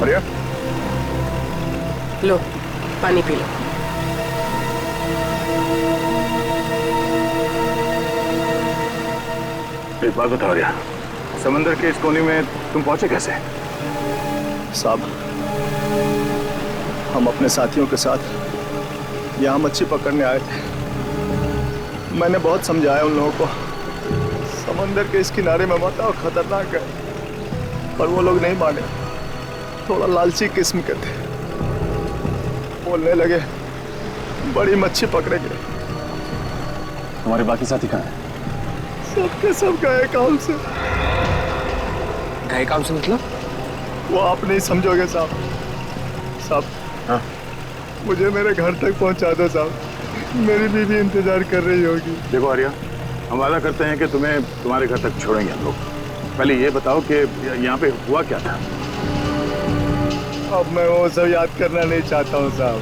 आर्या, लो पानी P low. एक बात बताओ आर्या, समंदर के इस कोने में तुम पहुंचे कैसे? साहब, हम अपने साथियों के साथ यहाँ मच्छी पकड़ने आए थे। मैंने बहुत समझाया उन लोगों को, समंदर के इस किनारे में मत आओ, खतरनाक है, पर वो लोग नहीं माने। थोड़ा लालची किस्म के थे। बोलने लगे बड़ी मच्छी पकड़ेंगे। तुम्हारे बाकी साथी कहाँ हैं? सबके सब गए काम से। गए काम से मतलब? वो आप नहीं समझोगे साहब। साहब, हाँ? मुझे मेरे घर तक पहुंचा दो साहब, मेरी बीवी इंतजार कर रही होगी। देखो आर्या, हम वादा करते हैं कि तुम्हें तुम्हारे घर तक छोड़ेंगे हम लोग। पहले ये बताओ कि यहाँ पे हुआ क्या था? अब मैं वो सब याद करना नहीं चाहता हूँ साहब।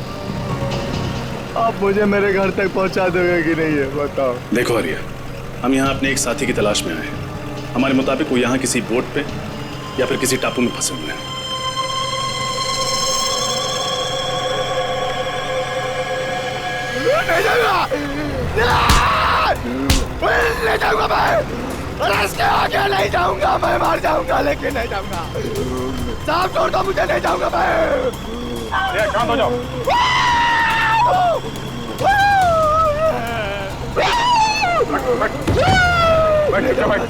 आप मुझे मेरे घर तक पहुंचा दोगे कि नहीं है बताओ। देखो आर्या, हम यहाँ अपने एक साथी की तलाश में आए हैं। हमारे मुताबिक वो यहाँ किसी बोट पे या फिर किसी टापू में फंसे हुए हैं। नहीं जाऊंगा, नहीं जाऊंगा मैं। इसके आगे नहीं जाऊंगा, मैं मार जाऊंगा लेकिन नहीं जाऊंगा। साहब छोड़ दो मुझे, नहीं जाऊंगा मैं। शांत हो जाओ। बैठ।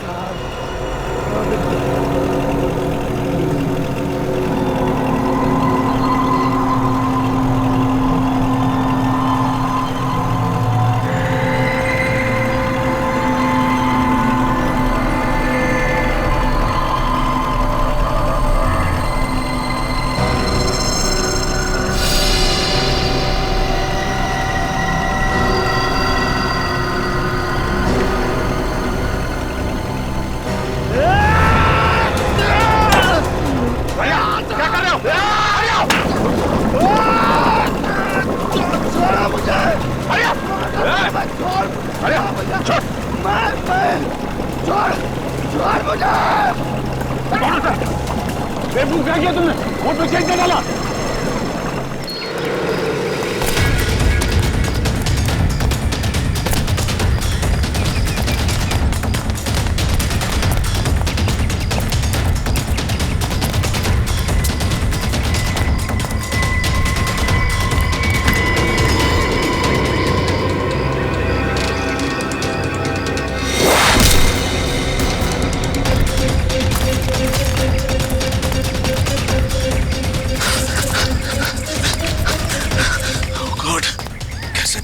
क्या किया तुमने? बोट पे चेक डाला।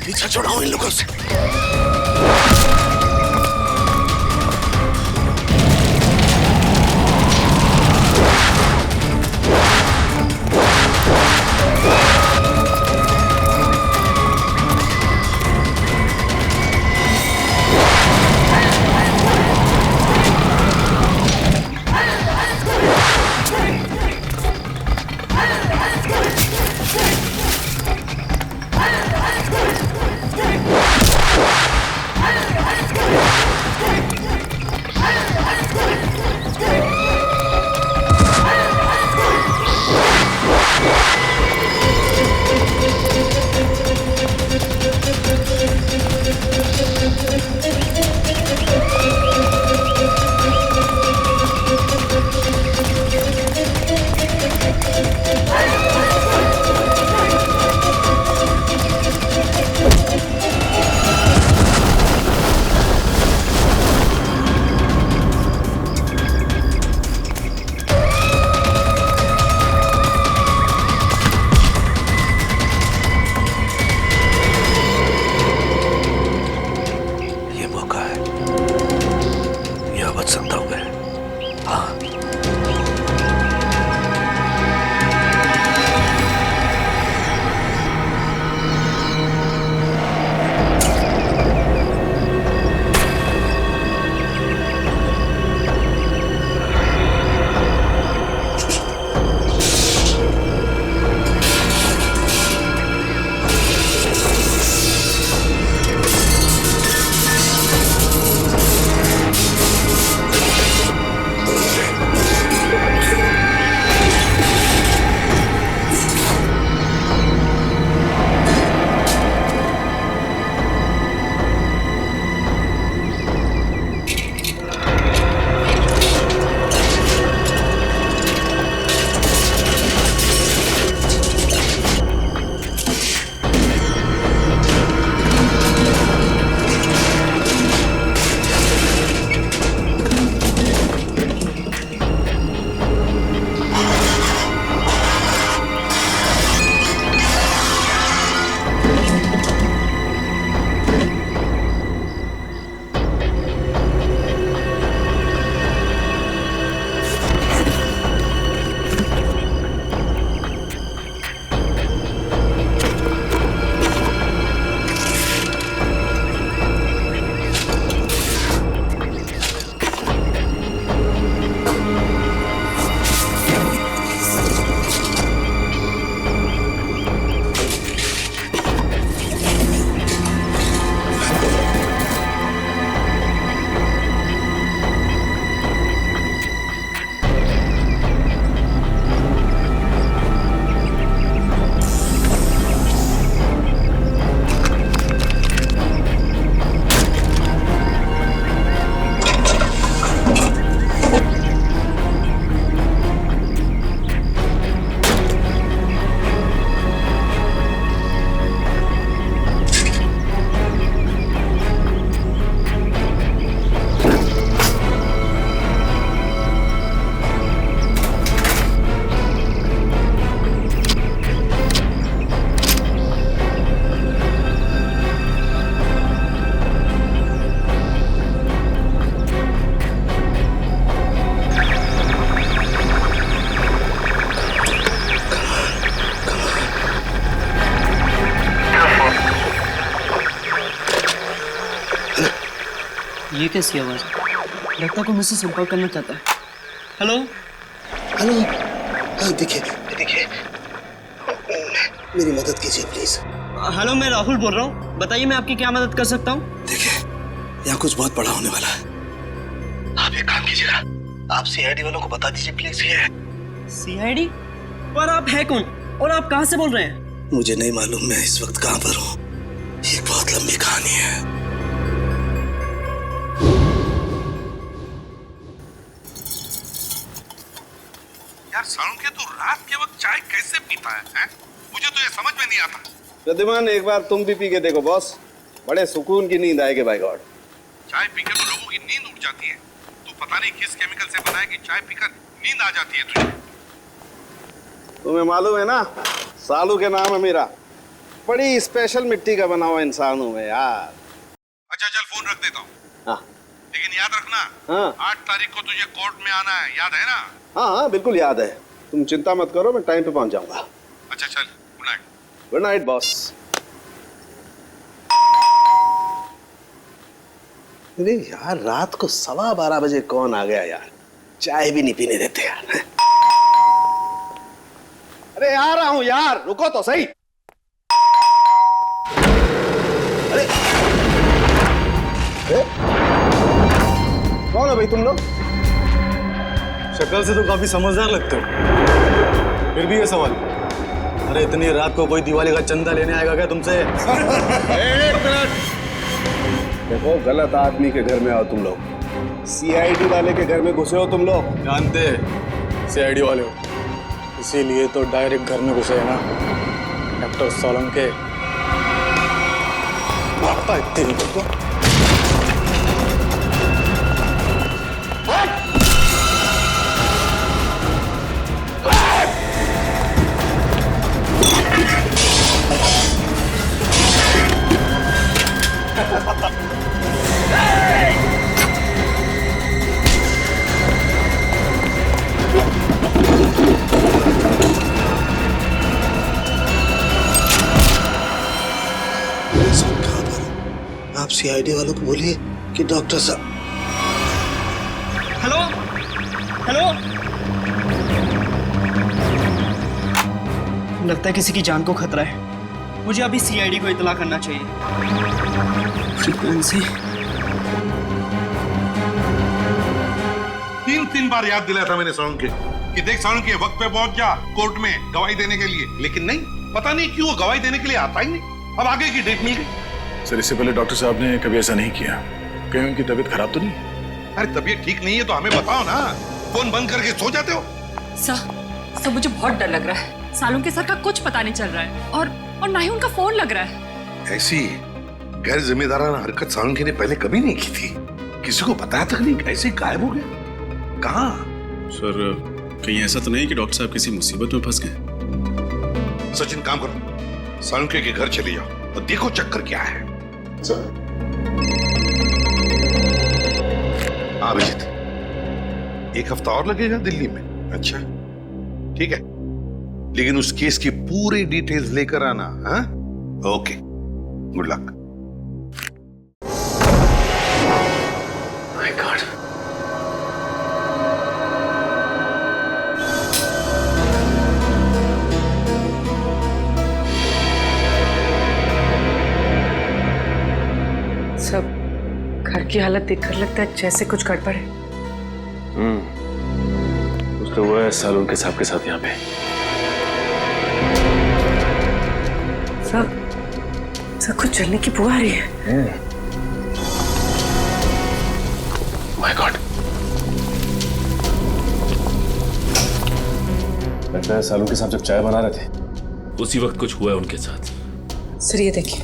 पीछा छुड़ाओ इन लोगों से। ये कैसी आवाज़ है? लगता को मुझसे संपर्क करना चाहता है। हेलो हेलो, हाँ देखिए देखिए, मेरी मदद कीजिए प्लीज। हेलो, मैं राहुल बोल रहा हूँ। बताइए मैं आपकी क्या मदद कर सकता हूँ? देखिए, यहाँ कुछ बहुत बड़ा होने वाला है। आप एक काम कीजिएगा, आप सीआईडी वालों को बता दीजिए प्लीज। ये सीआईडी? पर आप है कौन और आप कहाँ से बोल रहे हैं? मुझे नहीं मालूम मैं इस वक्त कहाँ पर हूँ। ये बहुत लंबी कहानी है। यार सालुंखे तू रात के वक्त चाय कैसे पीता है? मुझे तो ये समझ में नहीं आता। प्रद्युमन, एक बार तुम भी पी के देखो बॉस, बड़े सुकून की नींद आएगी बाय गॉड। चाय पीकर तो लोगों की नींद उड़ जाती है। तू पता नहीं किस केमिकल से बना है कि चाय पीकर नींद आ जाती है तुझे। तुम्हें मालूम है ना, सालू के नाम है मेरा। बड़ी स्पेशल मिट्टी का बना हुआ इंसान हूँ मैं यार। अच्छा चल, फोन रख देता हूँ। हाँ लेकिन याद रखना, हाँ 8 तारीख को तुझे कोर्ट में आना है, याद है ना? हाँ हाँ बिल्कुल याद है। तुम चिंता मत करो, मैं टाइम पे पहुंच जाऊंगा। अच्छा चल, good night. Good night boss. अरे यार, रात को 12:15 बजे कौन आ गया यार? चाय भी नहीं पीने देते यार। अरे आ रहा हूं यार, रुको तो सही। अरे कौन है भाई तुम लोग? शक्ल से तो काफी समझदार लगते हो, फिर भी ये सवाल। अरे इतनी रात को कोई दिवाली का चंदा लेने आएगा क्या तुमसे? एक मिनट, देखो गलत आदमी के घर में आओ तुम लोग। सीआईडी वाले के घर में घुसे हो तुम लोग। जानते सीआईडी वाले हो, इसीलिए तो डायरेक्ट घर में घुसे है ना डॉक्टर सालुंखे। मारता है तेरी को। आप सीआईडी वालों को बोलिए कि डॉक्टर साहब। हेलो हेलो, लगता है किसी की जान को खतरा है। मुझे अभी सीआईडी को इत्तला करना चाहिए। फ्रीक्वेंसी 3 बार याद दिलाया था मैंने सालुंखे कि देख सालुंखे, वक्त पे पहुंच जा कोर्ट में गवाही देने के लिए, लेकिन नहीं, पता नहीं क्यों वो गवाही देने के लिए आता ही नहीं। अब आगे की डेट मिल गई। सर, इससे पहले डॉक्टर साहब ने कभी ऐसा नहीं किया। कहीं उनकी तबीयत खराब तो नहीं? अरे तबीयत ठीक नहीं है तो हमें बताओ ना, फोन बंद करके सो जाते हो। सर मुझे बहुत डर लग रहा है। सालुंखे सर का कुछ पता नहीं चल रहा है और ना ही उनका फोन लग रहा है। ऐसी गैर जिम्मेदाराना हरकत सालुंखे ने पहले कभी नहीं की थी। किसी को बताया तक नहीं, ऐसे गायब हो गए। कहाँ? सर कहीं ऐसा तो नहीं कि डॉक्टर साहब किसी मुसीबत में फंस गए? सचिन, काम करो, सालुंखे के घर चले जाओ और देखो चक्कर क्या है। हाँ अभिजीत, 1 हफ्ता और लगेगा दिल्ली में। अच्छा ठीक है, लेकिन उस केस की पूरी डिटेल्स लेकर आना। हाँ okay, good luck. My God, सब घर की हालत देखकर लगता है जैसे कुछ गड़बड़ है। कुछ तो हुआ है सालुंखे साहब के साथ यहाँ पे। सब कुछ जलने की बुआ आ रही है। माय गॉड, लगता है सालुंखे साहब जब चाय बना रहे थे उसी वक्त कुछ हुआ है उनके साथ। सर ये देखिए,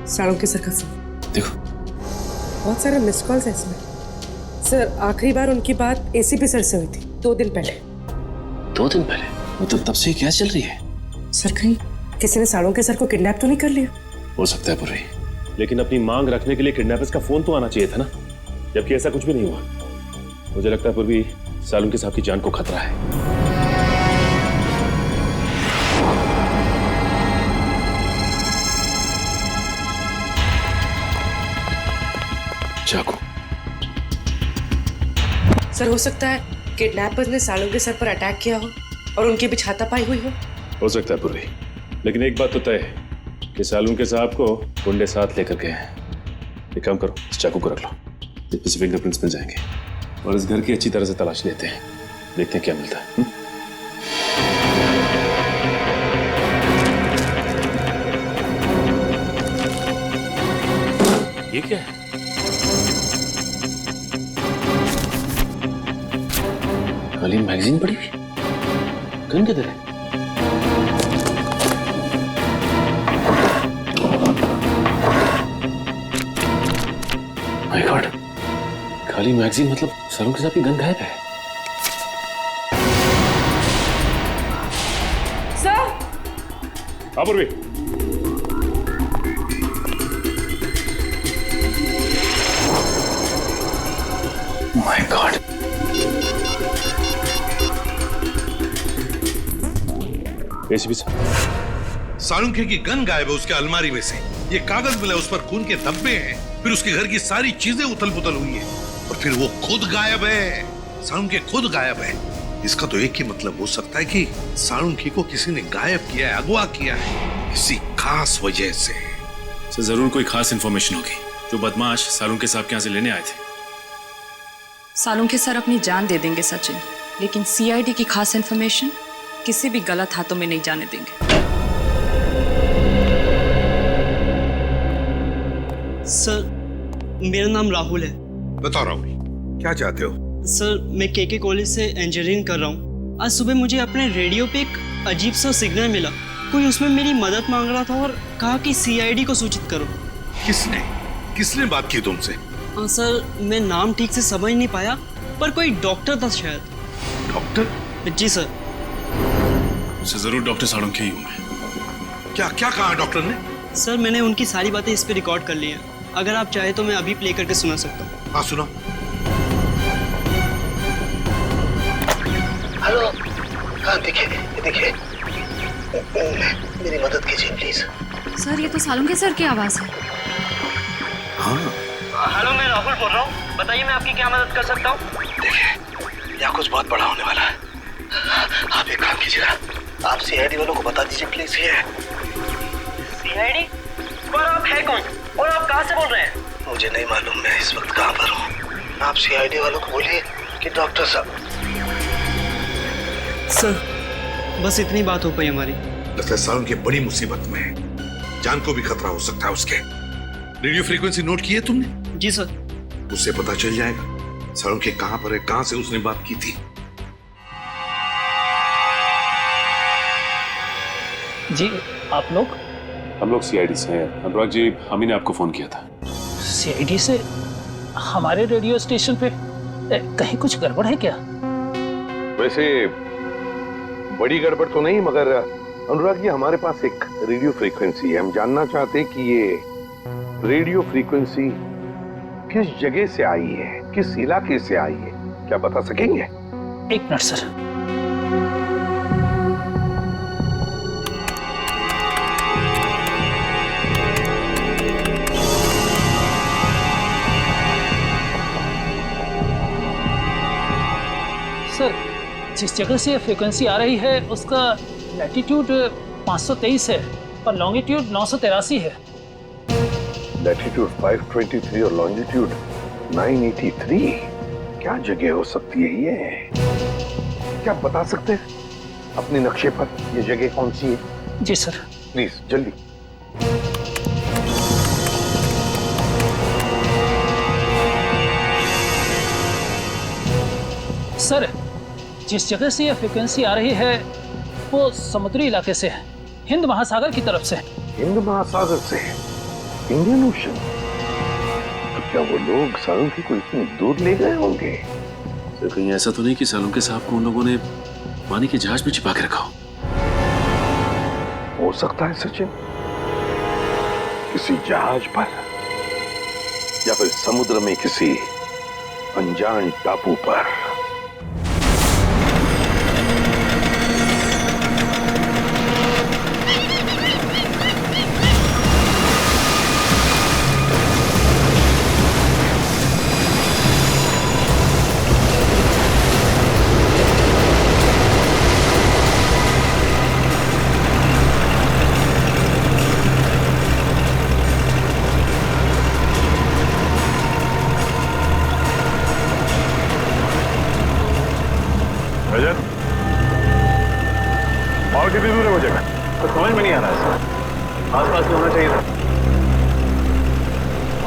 सालुंखे सर का फोन। देखो, बहुत सारे मिस कॉल्स है इसमें। सर आखिरी बार उनकी बात एसीपी सर से हुई थी 2 दिन पहले। 2 दिन पहले? मतलब तब से क्या चल रही है? सर कहीं किसी ने सालुंखे सर को किडनैप तो नहीं कर लिया? हो सकता है पुरी, लेकिन अपनी मांग रखने के लिए किडनैपर्स का फोन तो आना चाहिए था ना, जबकि ऐसा कुछ भी नहीं हुआ। मुझे लगता है पूर्वी सालुंखे साहब की जान को खतरा है। चाकू सर हो सकता है किडनैपर्स ने सालों के सर पर अटैक किया हो और उनके बीच हाथापाई हुई हो सकता है पूर्वी, लेकिन एक बात तो तय है कि सालून के साहब को गुंडे साथ लेकर गए हैं। एक काम करो, इस चाकू को रख लो, इसमें से फिंगरप्रिंट्स मिल जाएंगे और इस घर की अच्छी तरह से तलाश लेते हैं, देखते हैं क्या मिलता है। ये क्या है? खाली मैगजीन पड़ी हुई, गन किधर है? माय गॉड, खाली मैगजीन मतलब सालून के साथ की गन गायब है। सर हाँ पूर्वी, माय गॉड, एसीपी साहब, सालुंखे की गन गायब है उसके अलमारी में से। ये कागज मिला, उस पर खून के धब्बे हैं, फिर उसके घर की सारी चीजें उथल पुथल हुई है और फिर वो खुद गायब है। सालुंखे खुद गायब है। इसका तो एक ही मतलब हो सकता है कि सालुंखे को किसी ने गायब किया है, अगवा किया है किसी खास वजह से। सर जरूर कोई खास इंफॉर्मेशन होगी जो बदमाश सालुंखे साहब के यहाँ से लेने आए थे। सालुंखे सर अपनी जान दे देंगे सचिन, लेकिन सीआईडी की खास इंफॉर्मेशन किसी भी गलत हाथों में नहीं जाने देंगे। सर मेरा नाम राहुल है। बताओ राहुल, क्या चाहते हो? सर मैं केके कॉलेज से इंजीनियरिंग कर रहा हूँ। आज सुबह मुझे अपने रेडियो पे एक अजीब सा सिग्नल मिला, कोई उसमें मेरी मदद मांग रहा था और कहा कि सीआईडी को सूचित करो। किसने बात की तुमसे? सर मैं नाम ठीक से समझ नहीं पाया, पर कोई डॉक्टर था शायद। डॉक्टर? जी सर। जरूर डॉक्टर सालुंखे ही हूँ मैं। क्या कहा डॉक्टर ने? सर मैंने उनकी सारी बातें इस पे रिकॉर्ड कर ली हैं, अगर आप चाहे तो मैं अभी प्ले करके सुना सकता हूँ। हाँ सुना। हेलो, हाँ देखिए मेरी मदद कीजिए प्लीज। सर ये तो सालुंखे सर की आवाज है। हाँ हेलो मैं राहुल बोल रहा हूँ, बताइए मैं आपकी क्या मदद कर सकता हूँ? देखिए यहाँ कुछ बहुत बड़ा होने वाला है। आप एक काम कीजिएगा, आप सीआईडी वालों को बता दीजिए प्लीज। ये सीआईडी? पर आप है कौन और आप कहाँ से बोल रहे हैं? मुझे नहीं मालूम मैं इस वक्त कहाँ पर हूँ। आप सीआईडी वालों को बोलिए कि डॉक्टर साहब। सर बस इतनी बात हो पाई हमारी। लगता है सालुंखे बड़ी मुसीबत में है, जान को भी खतरा हो सकता है उसके। रेडियो फ्रीक्वेंसी नोट की है तुमने? जी सर। उससे पता चल जाएगा सालुंखे कहाँ पर है, कहाँ से उसने बात की थी। जी आप लोग? हम लोग सीआईडी से हैं। अनुराग जी, हम ही ने आपको फोन किया था। सीआईडी से? हमारे रेडियो स्टेशन पे कहीं कुछ गड़बड़ है क्या? वैसे बड़ी गड़बड़ तो नहीं, मगर अनुराग जी हमारे पास एक रेडियो फ्रीक्वेंसी है। हम जानना चाहते हैं कि ये रेडियो फ्रीक्वेंसी किस जगह से आई है, किस इलाके से आई है, क्या बता सकेंगे? एक मिनट सर। सर जिस जगह से फ्रीक्वेंसी आ रही है उसका लैटिट्यूड 523 है और लॉन्गिट्यूड 983 है। लैटिट्यूड 523 और लॉन्जिट्यूड 983। क्या जगह हो सकती है ये? क्या आप बता सकते हैं अपने नक्शे पर ये जगह कौन सी है? जी सर। प्लीज जल्दी। सर जिस जगह से यह फ्रीक्वेंसी आ रही है वो समुद्री इलाके से है, हिंद महासागर की तरफ से। हिंद महासागर से? Indian ocean? तो क्या वो लोग सालुंखे को इतनी दूर ले गए होंगे? तो कहीं ऐसा तो नहीं कि सालुंखे साहब को उन लोगों ने पानी के जहाज में छिपा के रखा हो सकता है सचिन, किसी जहाज पर या फिर समुद्र में किसी अनजान टापू पर। जगह तो समझ में नहीं आ रहा है सर, आसपास में होना चाहिए था।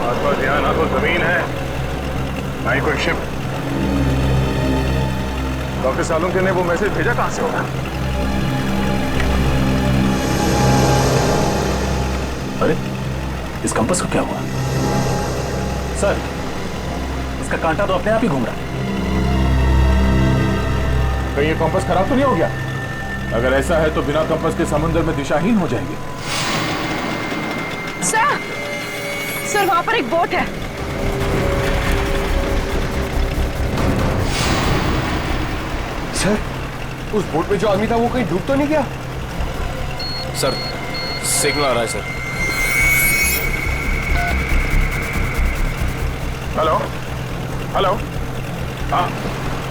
आसपास यहाँ ना तो जमीन है ना ही कोई शिप। डॉक्टर सालुंके ने वो मैसेज भेजा कहां से होगा? अरे इस कंपास को क्या हुआ? सर इसका कांटा तो अपने आप ही घूम रहा है। कहीं ये कंपास खराब तो नहीं हो गया? अगर ऐसा है तो बिना कंपास के समुद्र में दिशाहीन हो जाएंगे। सर वहां पर एक बोट है। सर उस बोट में जो आदमी था वो कहीं डूब तो नहीं गया? सर सिग्नल आ रहा है सर। हेलो हेलो, हाँ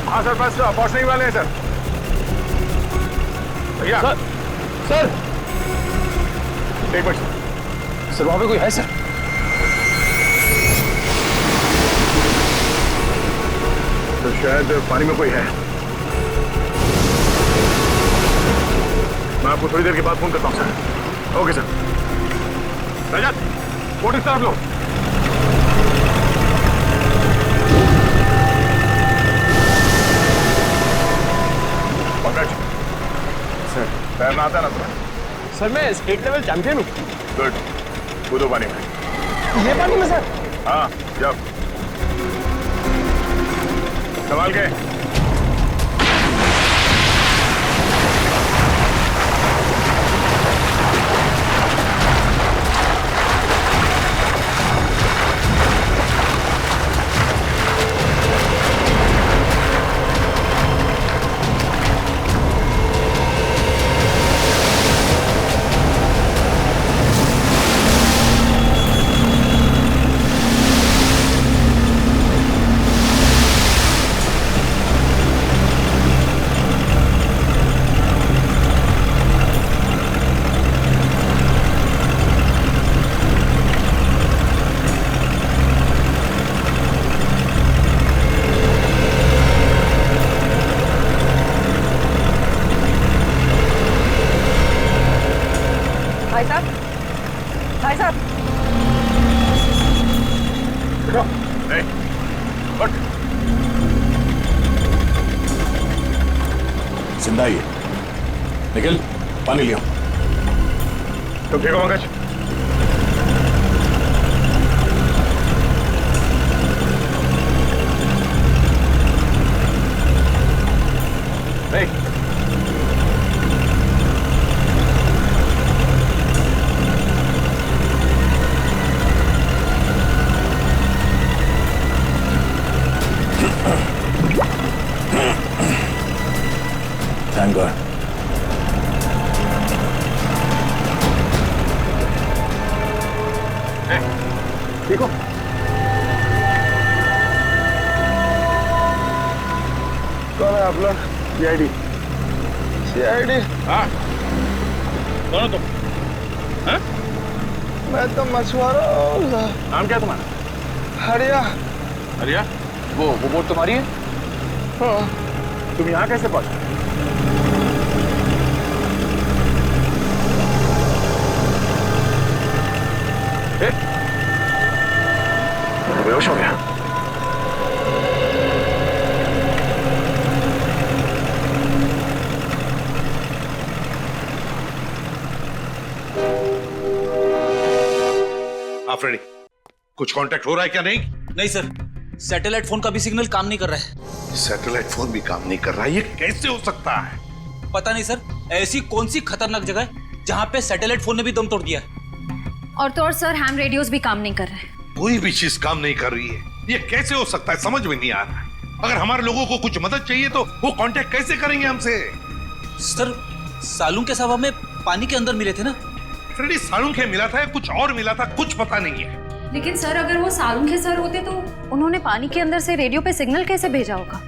हाँ सर, बस पहुंचने ही वाले हैं सर। भैया सर एक मिनट सर, वहां पे कोई है सर? तो शायद पानी में कोई है। मैं आपको थोड़ी देर के बाद फोन करता हूँ sir. Okay sir. Rajat boat इस तरफ लो। पंकज सर, तैरना आता है ना तुम्हें? सर मैं स्टेट लेवल चैंपियन हूँ। गुड, कूदो पानी में। ये पानी में सर? हाँ जब संभाल के। भाई साहब नहीं, बट जिंदा ही है। निखिल पानी लिया। तुम ठीक हो पंकज? नहीं, Thank God. ठीक हो? कौन है आप लोग? सीआईडी। सीआईडी? हाँ, कौन हो तुम? हाँ? मैं तो मछुआरा हूँ। नाम क्या तुम्हारा? हरिया। हरिया? वो बोट तुम्हारी है? हाँ। तुम यहाँ कैसे पहुंचे? बेहोश हो गया। हाँ फ्रेडी, कुछ कांटेक्ट हो रहा है क्या? नहीं नहीं सर, सैटेलाइट फोन का भी सिग्नल काम नहीं कर रहा है। सैटेलाइट फोन भी काम नहीं कर रहा है, ये कैसे हो सकता है? पता नहीं सर, ऐसी कौन सी खतरनाक जगह है जहाँ पे सैटेलाइट फोन ने भी दम तोड़ दिया है। और तो और सर हैम रेडियोस भी काम नहीं कर रहे हैं। कोई भी चीज काम नहीं कर रही है, ये कैसे हो सकता है? समझ में नहीं आ रहा है। अगर हमारे लोगों को कुछ मदद चाहिए तो वो कांटेक्ट कैसे करेंगे हमसे? सर सालून के साहब हमें पानी के अंदर मिले थे ना। फ्रेडी, सालून के मिला था या कुछ और मिला था, कुछ पता नहीं है। लेकिन सर अगर वो सालुंखे सर होते तो उन्होंने पानी के अंदर से रेडियो पे सिग्नल कैसे भेजा होगा?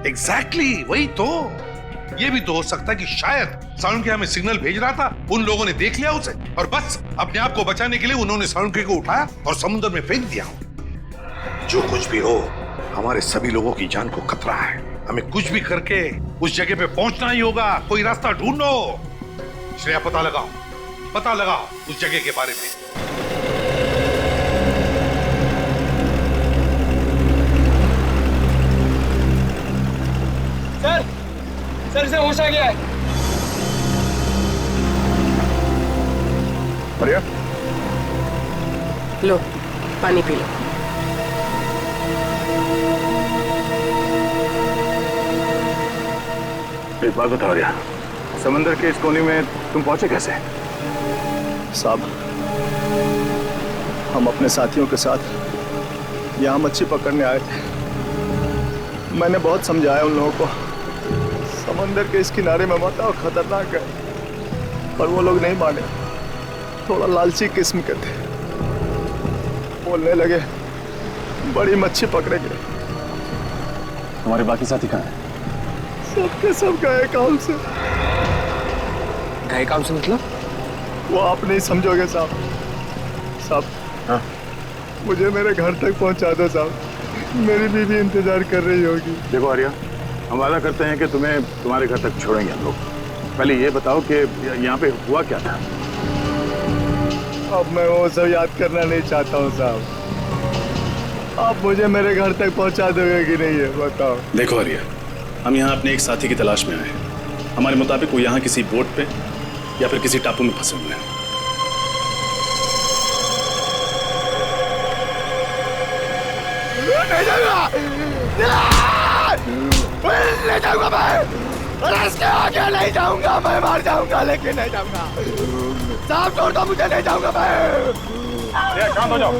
एग्जैक्टली, वही तो। ये भी तो हो सकता है कि शायद सालुंके हमें सिग्नल भेज रहा था, उन लोगों ने देख लिया उसे और बस अपने आप को बचाने के लिए उन्होंने सालुंके को उठाया और समुद्र में फेंक दिया। जो कुछ भी हो, हमारे सभी लोगों की जान को खतरा है। हमें कुछ भी करके उस जगह पे पहुंचना ही होगा। कोई रास्ता ढूंढो। श्रेया पता लगाओ उस जगह के बारे में। सर से होश आ गया है। बढ़िया, लो पानी पी लो। एक बात बताओ रिया, समंदर के इस कोने में तुम पहुंचे कैसे? साहब, हम अपने साथियों के साथ यहाँ मच्छी पकड़ने आए थे। मैंने बहुत समझाया उन लोगों को, समंदर के इस किनारे में मत आओ, खतरनाक है, पर वो लोग नहीं माने। थोड़ा लालची किस्म के थे, बोलने लगे बड़ी मच्छी पकड़ेंगे। हमारे बाकी साथी कहाँ हैं? सबके सब गए काम से। गए काम से मतलब? वो आप नहीं समझोगे साहब। साहब, हाँ? मुझे मेरे घर तक पहुंचा दो साहब, मेरी बीवी इंतजार कर रही होगी। देखो आर्या, हम वादा करते हैं कि तुम्हें तुम्हारे घर तक छोड़ेंगे हम लोग। पहले ये बताओ कि यहाँ पे हुआ क्या था? अब मैं वो सब याद करना नहीं चाहता हूँ साहब। आप मुझे मेरे घर तक पहुँचा दोगे कि नहीं, है बताओ। देखो आर्या, हम यहाँ अपने एक साथी की तलाश में आए हैं। हमारे मुताबिक वो यहाँ किसी बोट पे या फिर किसी टापू में फंसे हुए हैं। नहीं जाऊंगा, नहीं जाऊंगा मैं, इसके आगे नहीं जाऊंगा, मैं मार जाऊंगा लेकिन नहीं जाऊंगा। साहब छोड़ दो मुझे, नहीं जाऊंगा मैं। शांत हो जाओ।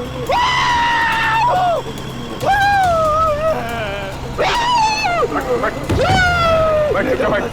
बैठ।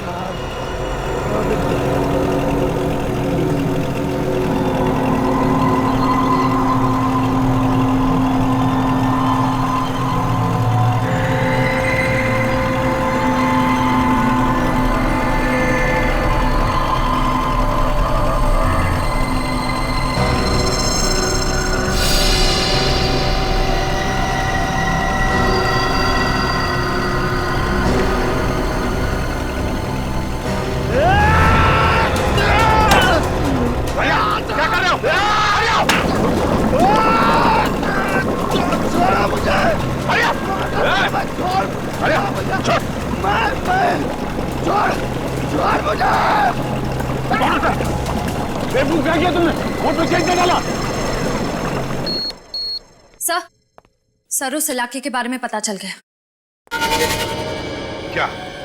सर, उस इलाके के बारे में पता चल गया।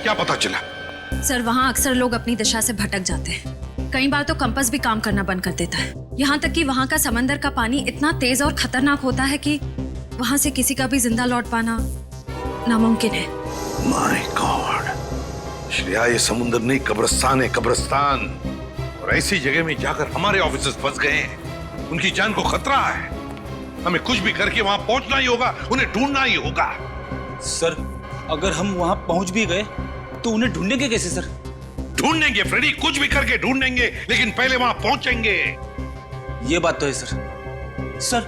क्या पता चला? सर, वहाँ अक्सर लोग अपनी दिशा से भटक जाते हैं। कई बार तो कंपास भी काम करना बंद कर देता है। यहाँ तक कि वहाँ का समंदर का पानी इतना तेज और खतरनाक होता है कि वहाँ से किसी का भी जिंदा लौट पाना नामुमकिन है। माय गॉड, श्रेया, ये समुद्र नहीं कब्रिस्तान है, कब्रिस्तान। और ऐसी जगह में जाकर हमारे ऑफिसर्स फंस गए हैं। उनकी जान को खतरा है। हमें कुछ भी करके वहां पहुंचना ही होगा, उन्हें ढूंढना ही होगा। सर, अगर हम वहां पहुंच भी गए तो उन्हें ढूंढेंगे कैसे सर? ढूंढेंगे फ्रेडी, कुछ भी करके ढूंढेंगे, लेकिन पहले वहां पहुंचेंगे। ये बात तो है सर। सर,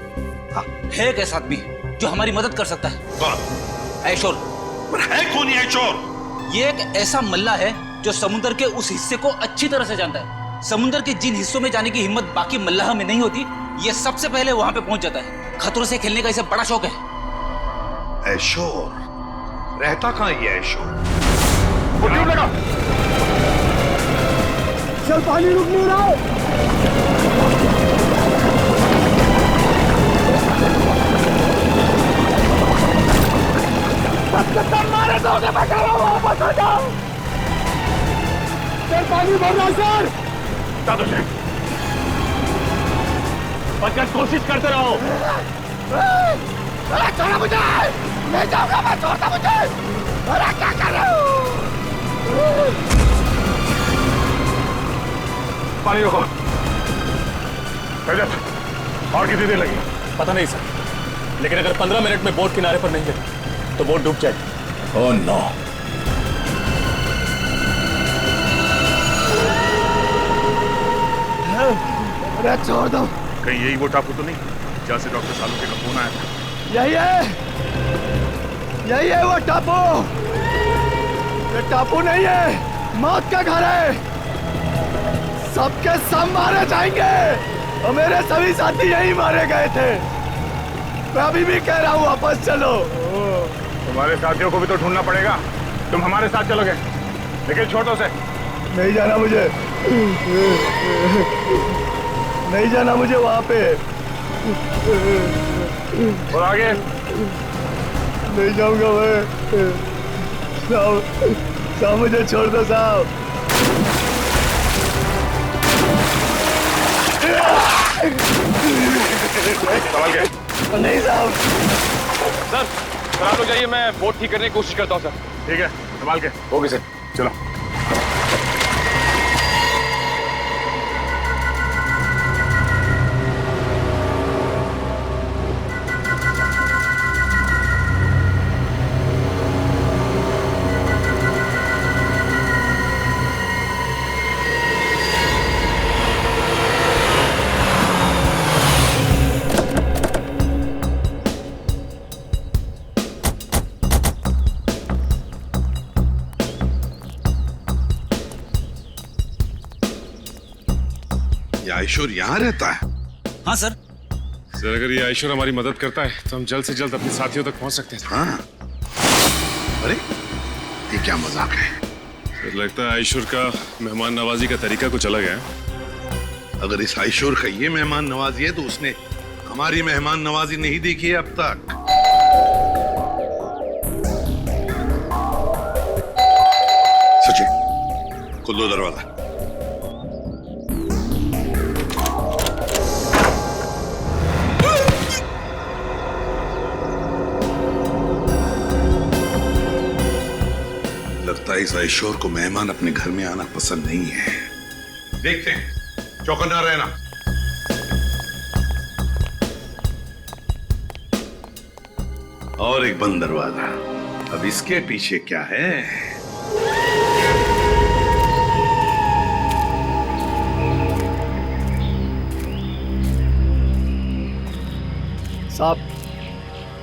हाँ, है एक ऐसा आदमी जो हमारी मदद कर सकता है। कौन? ऐशोर। है कौन ये ऐशोर? ये एक ऐसा मल्ला है जो समुद्र के उस हिस्से को अच्छी तरह से जानता है। समुद्र के जिन हिस्सों में जाने की हिम्मत बाकी मल्लाह में नहीं होती, ये सबसे पहले वहां पे पहुंच जाता है। खतरों से खेलने का इसे बड़ा शौक है। ऐशोर रहता कहाँ ये ऐशोर? वो क्यों लगा? चल, पानी रुक नहीं रहा। मारे दोगे, मैं कह रहा हूँ वापस आ जाओ। सर, पानी भर रहा सर। दादू शेख, बचकर कोशिश करते रहो। छोड़ा मुझे, मैं जाऊंगा, मैं छोड़ता मुझे। अरे क्या कर रहे हो? पानी रोको। रजत, और कितनी देर लगी? पता नहीं सर, लेकिन अगर 15 मिनट में बोट किनारे पर नहीं गई तो बोट डूब जाएगी। Oh no. अरे छोड़ दो। कहीं यही वो टापू तो नहीं जहाँ से डॉक्टर सालुंखे का फोन आया था? यही है वो टापू। ये टापू नहीं है, मौत का घर है। सबके सब मारे जाएंगे और मेरे सभी साथी यही मारे गए थे। मैं अभी भी कह रहा हूँ वापस चलो। तुम्हारे साथियों को भी तो ढूंढना पड़ेगा। तुम हमारे साथ चलोगे, लेकिन छोड़ दो उसे। नहीं जाना मुझे, नहीं जाना मुझे वहां पे। और आगे नहीं जाऊंगा मैं। साहब मुझे छोड़ दो साहब। संभाल के। नहीं साहब। सर आप लोग जाइए, मैं बोट ठीक करने की कोशिश करता हूँ सर। ठीक है, संभाल के। ओके सर, चलो। आयशुर यहाँ रहता है? हाँ सर। सर अगर ये आयशुर हमारी मदद करता है तो हम जल्द से जल्द अपने साथियों तक पहुंच सकते हैं। हाँ। अरे ये क्या मजाक है? सर लगता है आयशुर का मेहमान नवाजी का तरीका कुछ अलग है। अगर इस आयशुर का ये मेहमान नवाजी है तो उसने हमारी मेहमान नवाजी नहीं देखी है अब तक। सचिन खोल दो दरवाजा। लगता है इस आयशोर को मेहमान अपने घर में आना पसंद नहीं है। देखते हैं, चौकन्ना रहना। और एक बंद दरवाजा। अब इसके पीछे क्या है? साहब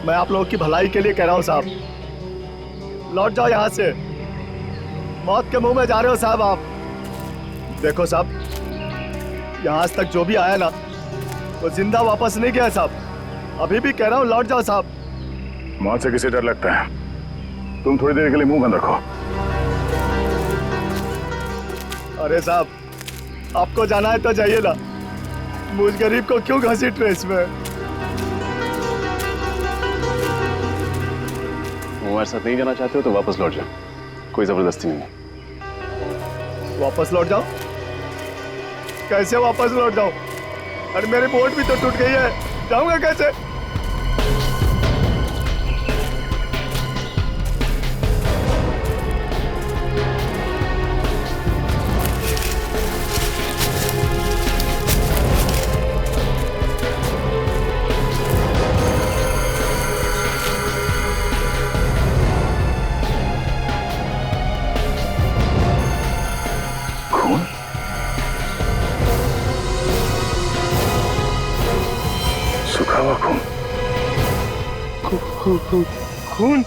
मैं आप लोगों की भलाई के लिए कह रहा हूं साहब, लौट जाओ यहां से। मौत के मुंह में जा रहे हो साहब आप। देखो साहब, यहां आज तक जो भी आया ना वो जिंदा वापस नहीं गया साहब। अभी भी कह रहा हूं लौट जाओ साहब। मौत से किसे डर लगता है? तुम थोड़ी देर के लिए मुंह बंद रखो। अरे साहब आपको जाना है तो जाइए ना, मुझ गरीब को क्यों घसीट रहे इसमें? हमारे साथ नहीं जाना चाहते हो तो वापस लौट जाओ, कोई जबरदस्ती नहीं है। वापस लौट जाओ? कैसे वापस लौट जाऊं? अरे मेरी बोट भी तो टूट गई है, जाऊंगा कैसे? खून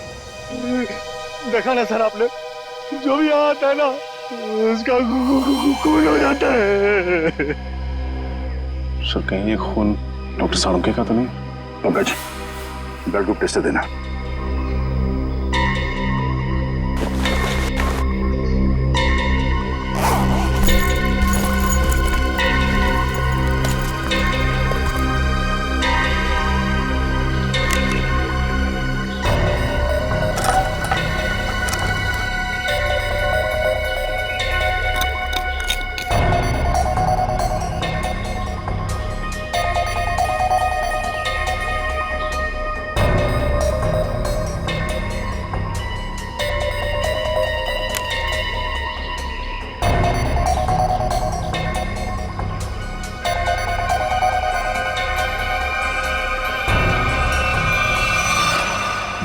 देखा ना सर आपने, जो भी यहाँ आता है ना उसका खून हो जाता है। सर कहीं ये खून डॉक्टर सालुंके का तो नहीं? पंकज ब्लड ग्रुप टेस्ट देना।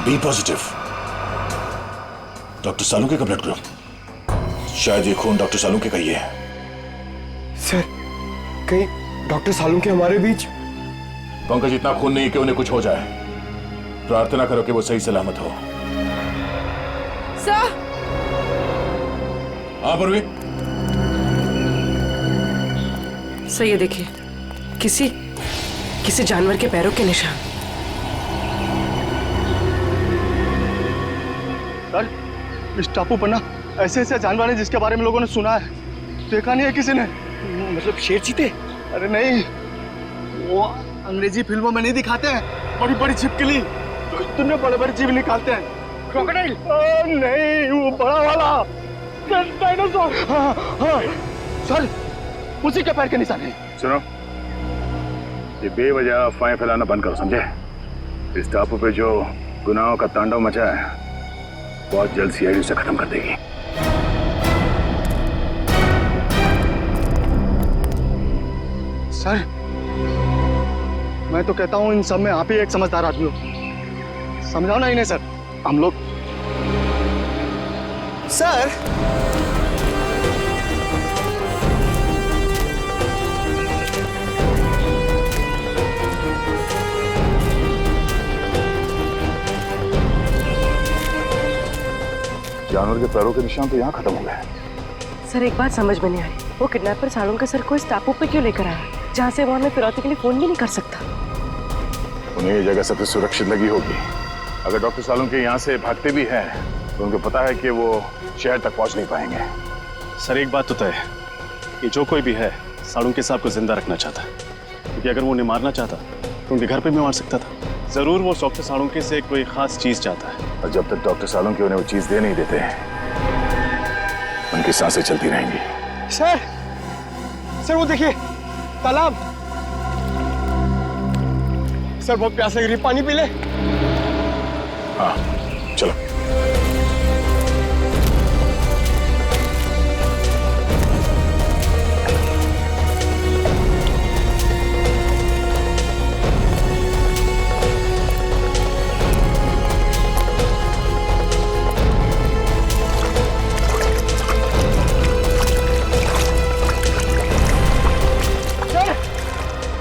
बी पॉजिटिव, डॉक्टर सालुंके का ब्लड ग्रुप। शायद ये खून डॉक्टर सालुंके का ही है। सर कहीं डॉक्टर सालुंके हमारे बीच? पंकज इतना खून नहीं कि उन्हें कुछ हो जाए। प्रार्थना करो कि वो सही सलामत हो। सर हाँ पूर्वी, सर ये देखिए, किसी जानवर के पैरों के निशान। सर, इस टापू पर ना ऐसे ऐसे जानवर हैं जिसके बारे में लोगों ने सुना है, देखा नहीं है किसी ने। मतलब शेर चीते? अरे नहीं, वो अंग्रेजी फिल्मों में नहीं दिखाते हैं, बड़ी बड़ी छिपकली तो इतने बड़े बड़े जीव निकालते हैं। क्रोकोडाइल? नहीं, वो बड़ा वाला डायनासोर। हाँ, हाँ। सर, उसी के पैर के निशान है। सुनो, ये बेवजह अफवाहें फैलाना बंद करो, समझे? इस टापू पे जो गुनाहों का तांडव मचा है बहुत जल्द सीआईडी से खत्म कर देगी। सर, मैं तो कहता हूँ इन सब में आप ही एक समझदार आदमी हो, समझाओ ना इन्हें सर। हम लोग सर, जानवर के पैरों के निशान तो यहाँ खत्म हो गए। सर एक बात समझ में नहीं आ रही, वो किडनैपर सालुंके सर को इस टापू पे क्यों लेकर आया, जहाँ से वो हमें फिरौती के लिए फोन भी नहीं कर सकता। उन्हें ये जगह सबसे सुरक्षित लगी होगी। अगर डॉक्टर सालुंके यहाँ से भागते भी हैं तो उनको पता है कि वो शहर तक पहुँच नहीं पाएंगे। सर एक बात तो तय है, ये जो कोई भी है सालुंके साहब को जिंदा रखना चाहता है, क्योंकि अगर वो उन्हें मारना चाहता तो उनके घर पे भी मार सकता था। जरूर वो डॉक्टर सालुंके से कोई खास चीज चाहता है, और जब तक डॉक्टर सालुंके उन्हें वो चीज दे नहीं देते हैं उनकी सांसें चलती रहेंगी। सर वो देखिए तालाब। सर बहुत प्यास लग रही है, पानी पी ले। हाँ चलो।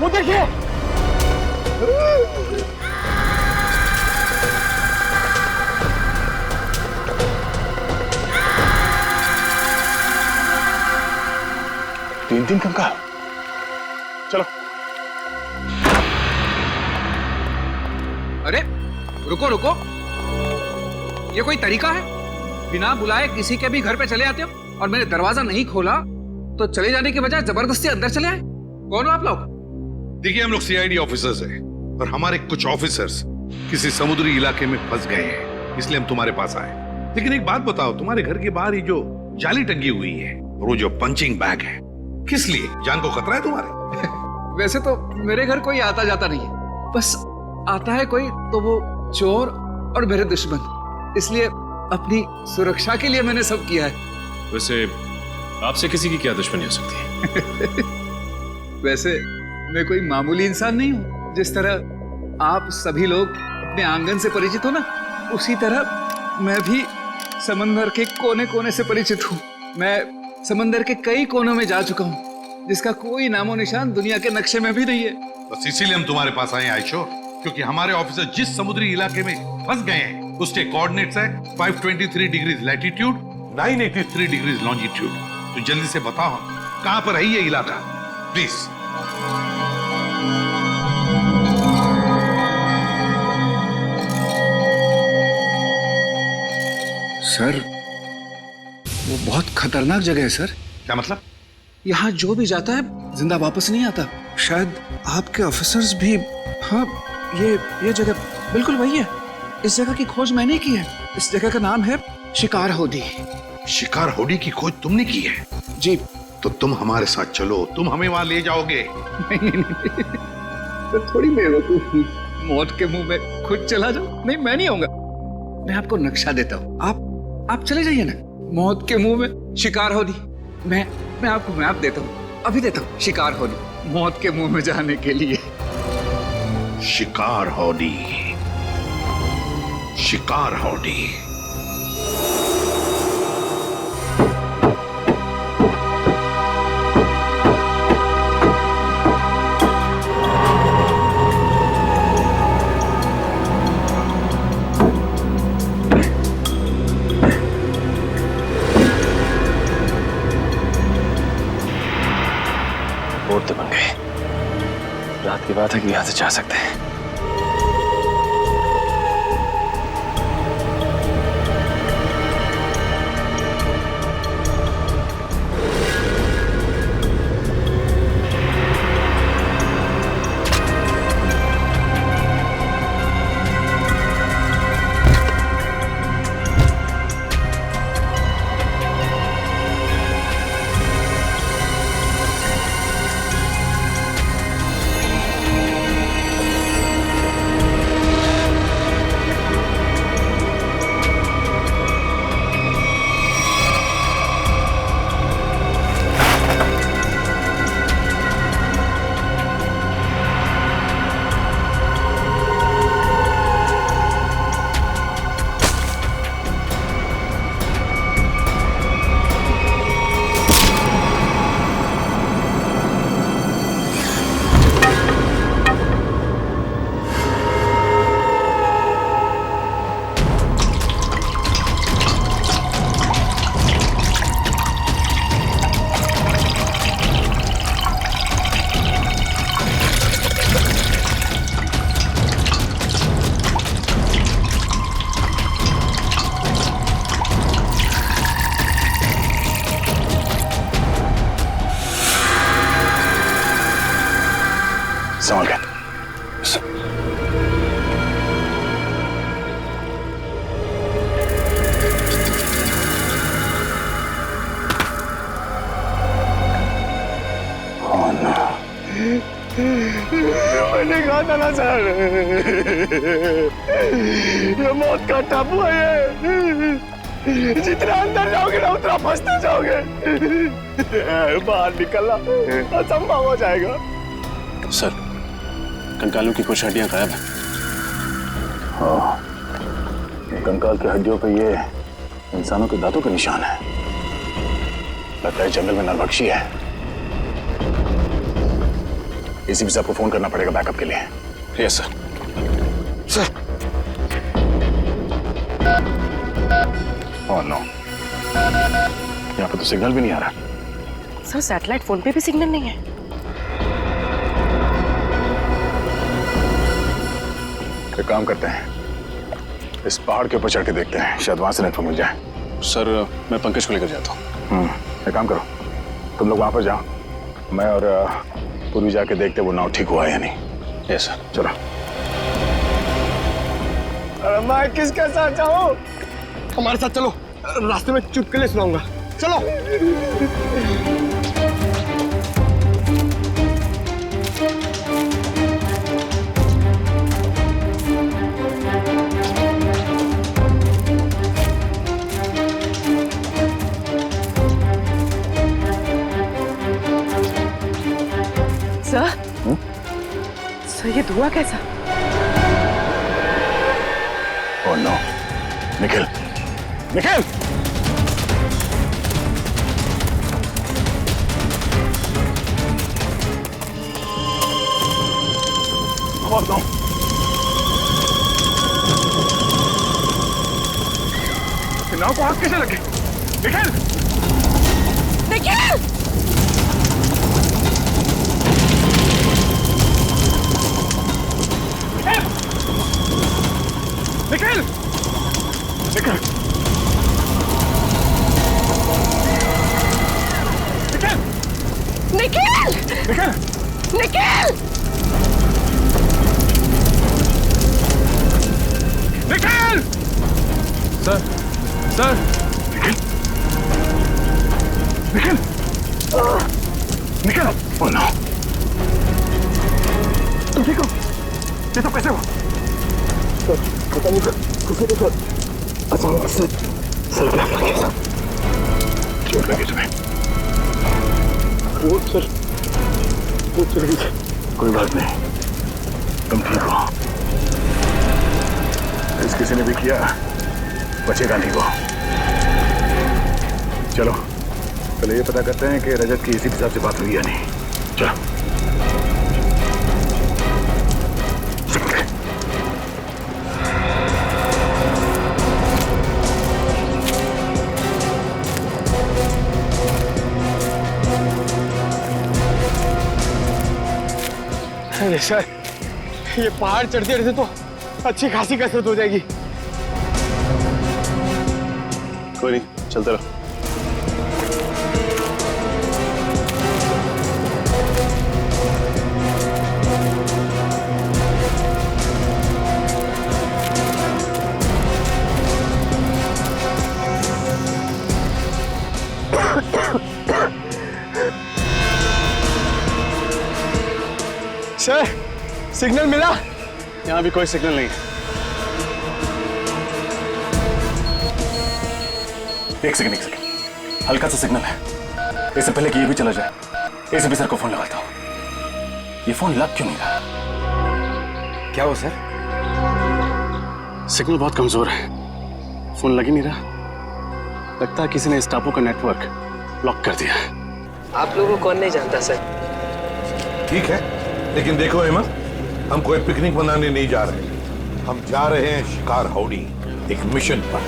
वो देखिए, तीन कंकाल। चलो। अरे रुको रुको, ये कोई तरीका है? बिना बुलाए किसी के भी घर पे चले आते हो और मैंने दरवाजा नहीं खोला तो चले जाने के बजाय जबरदस्ती अंदर चले आए। कौन हो आप लोग? देखिए हम लोग सीआईडी ऑफिसर्स हैं और हमारे कुछ ऑफिसर्स किसी समुद्री इलाके में फंस गए हैं, इसलिए हम तुम्हारे पास आए। लेकिन एक बात बताओ, तुम्हारे घर के बाहर ये जो जाली टंगी हुई है और वो जो पंचिंग बैग है, किस लिए? जान को खतरा है तुम्हारे? वैसे तो मेरे घर कोई आता जाता नहीं है, बस आता है कोई तो वो चोर और मेरे दुश्मन, इसलिए अपनी सुरक्षा के लिए मैंने सब किया है। वैसे आपसे किसी की क्या दुश्मनी हो सकती है? वैसे मैं कोई मामूली इंसान नहीं हूँ। जिस तरह आप सभी लोग अपने आंगन से परिचित हो ना, उसी तरह मैं भी समंदर के कोने कोने से परिचित हूँ। मैं समंदर के कई कोनों में जा चुका हूँ, जिसका कोई नामो निशान दुनिया के नक्शे में भी नहीं है। बस इसीलिए हम तुम्हारे पास आए आयशो, क्योंकि हमारे ऑफिसर जिस समुद्री इलाके में फंस गए हैं उसके कोऑर्डिनेट्स है 523 डिग्रीज लैटिट्यूड, 983 डिग्रीज लॉन्जिट्यूड। तो जल्दी से बताओ कहां पर है ये इलाका, प्लीज। सर वो बहुत खतरनाक जगह है सर। क्या मतलब? यहाँ जो भी जाता है जिंदा वापस नहीं आता। शायद आपके ऑफिसर्स भी। हाँ, ये जगह बिल्कुल वही है। इस जगह की खोज मैंने की है। इस जगह का नाम है शिकार होडी। शिकार होडी की खोज तुमने की है? जी। तो तुम हमारे साथ चलो, तुम हमें वहां ले जाओगे। नहीं, तो थोड़ी बेवकूफ हूँ, मौत के मुंह में खुद चला जाओ। नहीं, मैं नहीं आऊंगा। मैं आपको नक्शा देता हूँ, आप चले जाइए ना। मौत के मुंह में शिकार होडी। मैं आपको मैप देता हूँ, अभी देता हूँ। शिकार होडी, मौत के मुंह में जाने के लिए। शिकार होडी, शिकार होडी। और गए। रात की बात है कि यहाँ से जा सकते हैं। संभाल के। मैंने कहा था ना सर, ये मौत का टापू है। जितना अंदर जाओगे ना उतना फंसते जाओगे। बाहर निकलना असंभव हो जाएगा। सर, कंकालों की कुछ हड्डियां गायब हैं। हाँ, कंकाल की हड्डियों पे ये इंसानों के दांतों के निशान है। लगता है जंगल में नरभक्षी है। इसी से आपको फोन करना पड़ेगा बैकअप के लिए। Yes sir. Sir. Oh no, यहाँ पे तो सिग्नल भी नहीं आ रहा। सर, सैटेलाइट फोन पे भी सिग्नल नहीं है। एक काम करते हैं, इस पहाड़ के ऊपर चढ़ के देखते हैं, शायद वहां से नेटवर्क मिल जाए। सर, मैं पंकज को लेकर जाता हूँ। एक काम करो, तुम लोग वहां पर जाओ, मैं और पूर्वी जाके देखते वो नाव ठीक हुआ है या नहीं। Yes sir. चलो। अरे मैं किसके साथ जाऊं? हमारे साथ चलो, रास्ते में चुटकुले सुनाऊंगा। चलो। सर, ये धुआं कैसा? Oh no, Nikhil, Nikhil! Oh no! नाव को आग कैसे लगे? Nikhil! Nikhil! Nikhil! Nikhil! Nikhil! Nikhil! Nikhil! Nikhil! Nikhil! Sir, sir! Nikhil! Nikhil! Nikhil! Oh no! तुम ठीक हो? ये तो कैसे हुआ? पता नहीं कुछ तो अचानक से सर पे लग गया। चोट लगी तुम्हें? वो सर, वो चल गई। कोई बात नहीं, तुम ठीक हो। इस किसी ने भी किया बचेगा नहीं वो। चलो पहले ये पता करते हैं कि रजत की इसी हिसाब से बात हुई या नहीं। चलो। अरे सर, ये पहाड़ चढ़ते चढ़ते तो अच्छी खासी कसरत हो जाएगी। कोई नहीं, चलते रहो। सर, सिग्नल मिला? यहाँ भी कोई सिग्नल नहीं है। एक सेकंड, हल्का सा सिग्नल है। इससे पहले कि ये भी चला जाए, एसीपी सर को फोन लगाता हूँ। ये फोन लग क्यों नहीं रहा? क्या हो सर? सिग्नल बहुत कमजोर है, फोन लग ही नहीं रहा। लगता है किसी ने इस टापू का नेटवर्क ब्लॉक कर दिया है। आप लोगों को कौन नहीं जानता सर? ठीक है, लेकिन देखो हेमा, हम कोई पिकनिक मनाने नहीं जा रहे। हम जा रहे हैं शिकार हाउडी, एक मिशन पर।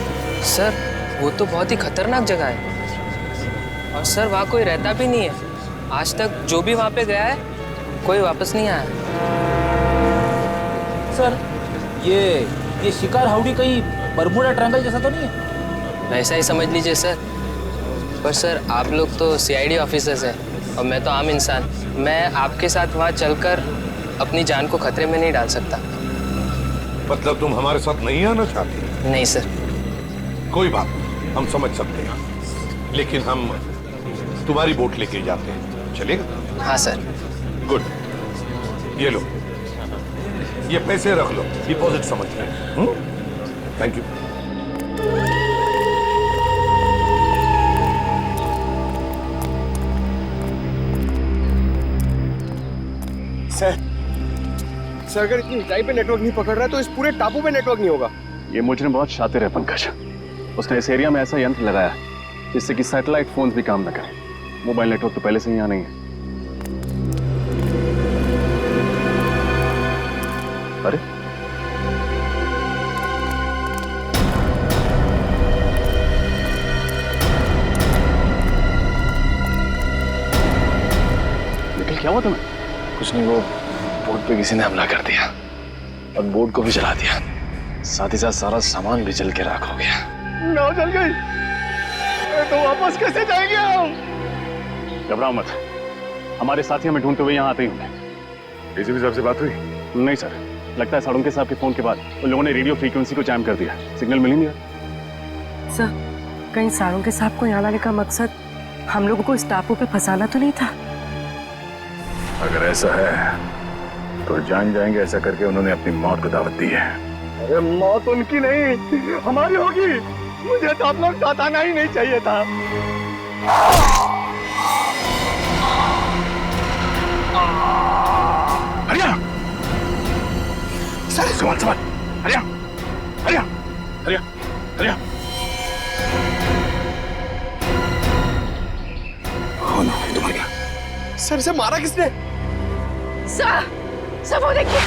सर, वो तो बहुत ही खतरनाक जगह है और सर वहाँ कोई रहता भी नहीं है। आज तक जो भी वहाँ पे गया है कोई वापस नहीं आया। सर, ये शिकार हाउडी कहीं बरमूडा ट्रायंगल जैसा तो नहीं है? वैसा ही समझ लीजिए सर। पर सर, आप लोग तो सीआईडी ऑफिसर्स हैं और मैं तो आम इंसान। मैं आपके साथ वहाँ चलकर अपनी जान को खतरे में नहीं डाल सकता। मतलब तुम हमारे साथ नहीं आना चाहते? नहीं सर। कोई बात नहीं, हम समझ सकते हैं, लेकिन हम तुम्हारी बोट लेके जाते हैं, चलेगा? हाँ सर। गुड, ये लो, ये पैसे रख लो, डिपॉजिट समझ लें। Thank you. सर, अगर इतनी ऊंचाई पे नेटवर्क नहीं पकड़ रहा है तो इस पूरे टापू पे नेटवर्क नहीं होगा। ये मुजरिम बहुत शातिर है पंकज। उसने इस एरिया में ऐसा यंत्र लगाया जिससे कि सैटेलाइट फोन्स भी काम न करें। मोबाइल नेटवर्क तो पहले से ही यहाँ नहीं है। अरे निकल, क्या हुआ तुम्हें? कुछ नहीं, वो बोट पे किसी ने हमला कर दिया और बोट को भी जला दिया। साथ ही साथ सारा सामान भी जल के राख हो गया। नाव जल गई तो वापस कैसे जाएंगे हम? घबराओ मत, हमारे साथी हमें ढूंढते हुए यहाँ आते ही होंगे। एसीपी साहब से बात हुई? नहीं सर, लगता है साळुंके साहब के फोन के बाद उन लोगों ने रेडियो फ्रीक्वेंसी को जैम कर दिया। सिग्नल मिल ही नहीं रहा। सर, कहीं साळुंके साहब को यहाँ लाने का मकसद हम लोगों को इस टापू पे फंसाना तो नहीं था? अगर ऐसा है तो जान जाएंगे ऐसा करके उन्होंने अपनी मौत को दावत दी है। अरे मौत उनकी नहीं, हमारी होगी। मुझे तो आप लोग साथ आना ही नहीं चाहिए था। हरिया, संभाल, हरिया, हरिया, हरिया, हरिया। कौन है तुम्हारे क्या? सर, से मारा किसने? सर वो देखिए।